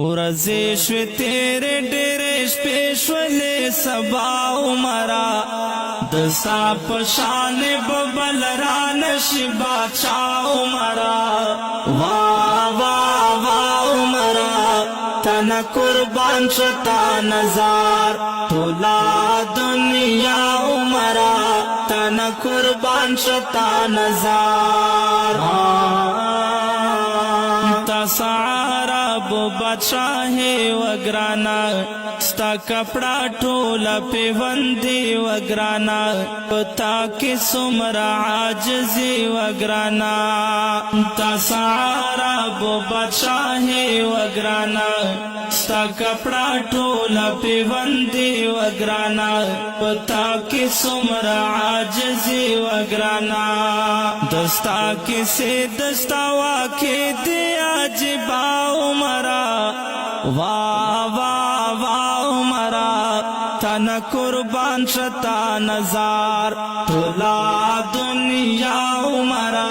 ورځې شوې تیرې ډېرې شپې شولې سبا عمره د ستا په شان به بل رانشي بادشاه عمره واه واه واه عمره تنه قربان شتا نظر ټوله دنیا عمره تنه قربان شتا نظر سعرب بادشاہ وگرانا ستا کپڑا ٹولا پیوندی وگرانا پتا کی سمرا عاجزی وگرانا تا سعرب بادشاہ وگرانا ستا کپڑا ٹولا پیوندی وگرانا پتا کی سمرا عاجزی وگرانا دستا کسی دستا واقع دیا عجبا عمرہ واہ واہ واہ عمرہ تن قربان شتا نظر ټوله دنیا عمرہ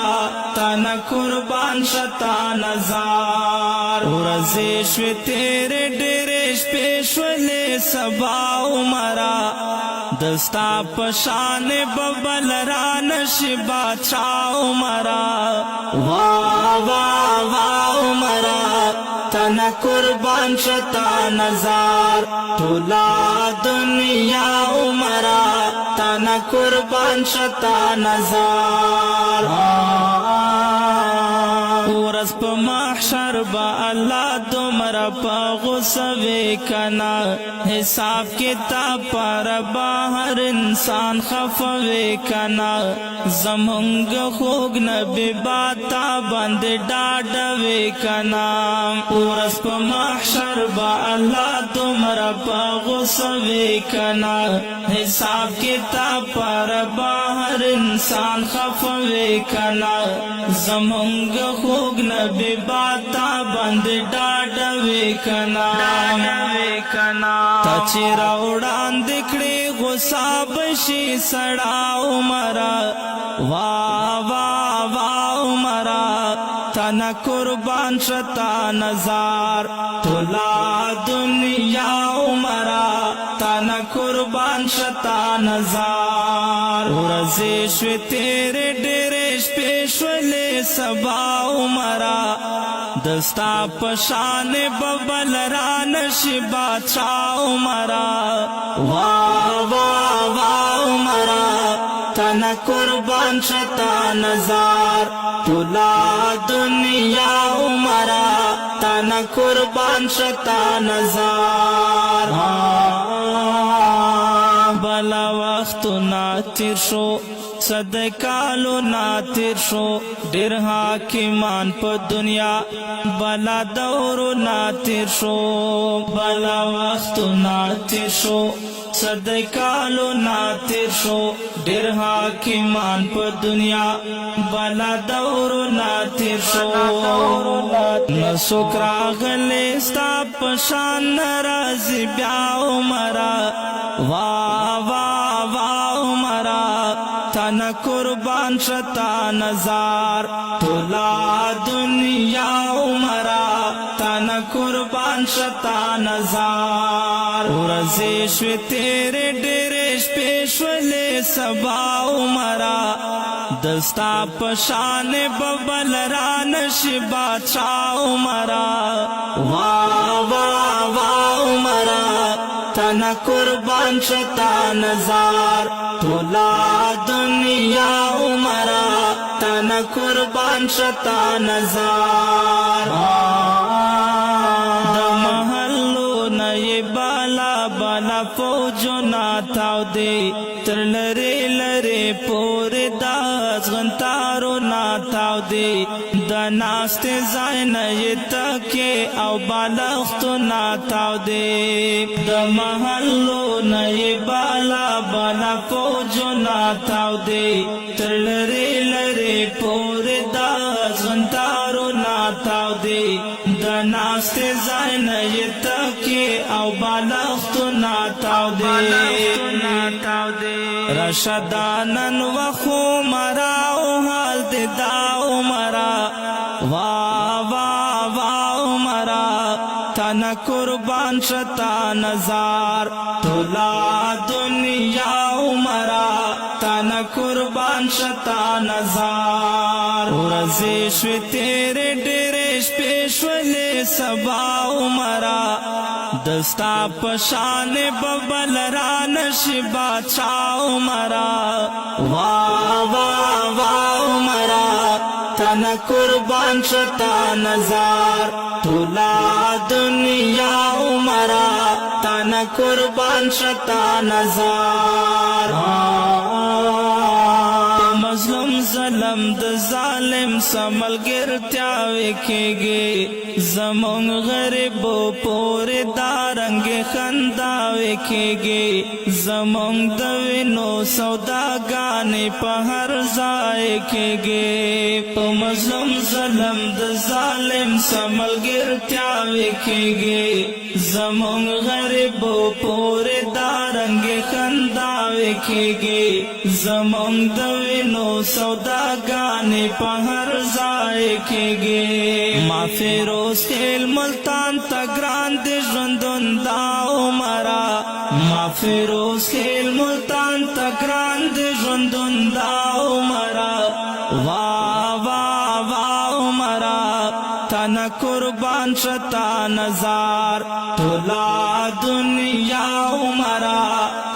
تن قربان شتا نظر ورځې شوې تیرې ډېرې شپې شولې سبا عمرہ د ستا په شان به بل رانشي بادشاه عمرہ واه واه واه عمرہ تنه قربان شتا نظر ټوله دنیا عمرہ تنه قربان شتا نظر ورځ په محشر به الله دومره په غصه وی کنا حساب کتاب پر بهر انسان خفه وی کنا زمونږ خوږ نبی باتا باندې ډاډه وی کنا ورځ په محشر به الله دومره په غصه وی کنا حساب کتاب پر بهر انسان خفه وی کنا زمونږ خوږ نبی باتا باندې ډاډه وی کنا تا چې راوړاندې کړې غصه بشي سړا عمره واه واه واه عمره تنه قربان شتا نظر ټوله دنیا عمره تنه قربان شتا نظر ورځې شوې تیرې ډېرې شپې شولې سبا عمرہ د ستا په شان به بل رانشي بادشاه عمرہ واه واه واه عمرہ تنه قربان شتا نظر ټوله دنیا عمرہ تنه قربان شتا نظر بلا وختونه تیر شو صد کالو ناتیر شو ډېر حاکمان په دنیا بلا دورو ناتیر شو بلا وختونه تیر شو صد کالو ناتیر شو ډېر حاکمان په دنیا بلا دورو ناتیر شو نسوک راغلی ستا په شان ناراضي بیا عمره واه واه واه عمره تنه قربان شتا نظر ټوله دنیا عمره تنه قربان شتا نظر ورځې شوې تیرې ډېرې شپې شولې سبا عمره د ستا په شان به بل رانشي بادشاه عمره واه واه واه عمره تنه قربان شتا نظر ټوله دنیا عمره تنه قربان شتا نظر د محلو نه بالا بالا فوجونه تاودې تر لرې لرې پورې دا ځغنتارونه تاودې د ناستې ځای نه یې تکې او بالښتونه تاودې د محلو نه بالا بالا فوجونه تاودې تر لرې لرې پورې دا ځغنتارونه تاودې د ناستې ځای نه یې تکې او بالښتونه تاودې رشدانن وخو مرا او حال دې دا عمره واه واه واه عمره तन कुर्बान शता नजार तुला दुनिया उमरा तन कुर्बान शता नजार रजिश तेरे डेरेश पेशवले सबा उमरा दस्ता पशान बबल रान शिबा छा उमरा वाह वाह वाह उमरा तन कुर्बान शता नजार तुला दुनिया उमरा तन कुर्बान शता नजार मजलूम ज़लम द जालिम समल गिरत्या वेखेगे ज़मोंग गरीबो पोरे दारंगे खंदा वेखेगे ज़मोंग दविनो सौदा गाने पहर जाएखेगे मजलूम ज़लम द जालिम समल गिरत्या वेखेगे ज़मोंग गरीबो पोरे दारंगे खंदा वेखेगे ज़मोंग दविनो सौदा गाने पहर जाएखेगे माफिरोज खेल मुल्तान तग्रान दे ज़ुंदुंदा उमरा माफिरोज खेल मुल्तान तग्रान दे ज़ुंदुंदा उमरा वाह वाह वाह उमरा तन कुर्बान शता नजार तुला दुनिया उमरा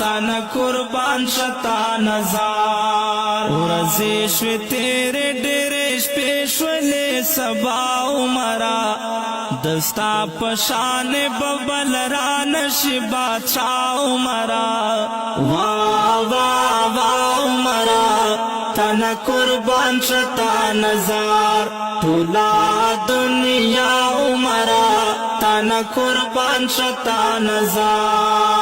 तन कुर्बान शता नजार रजिश तेरे डेरेश पेशवले सबा उमरा दस्ता पशान बबल रान शिबा छा उमरा वाह वाह वाह उमरा तन कुर्बान शता नजार तुला दुनिया उमरा तन कुर्बान शता नजार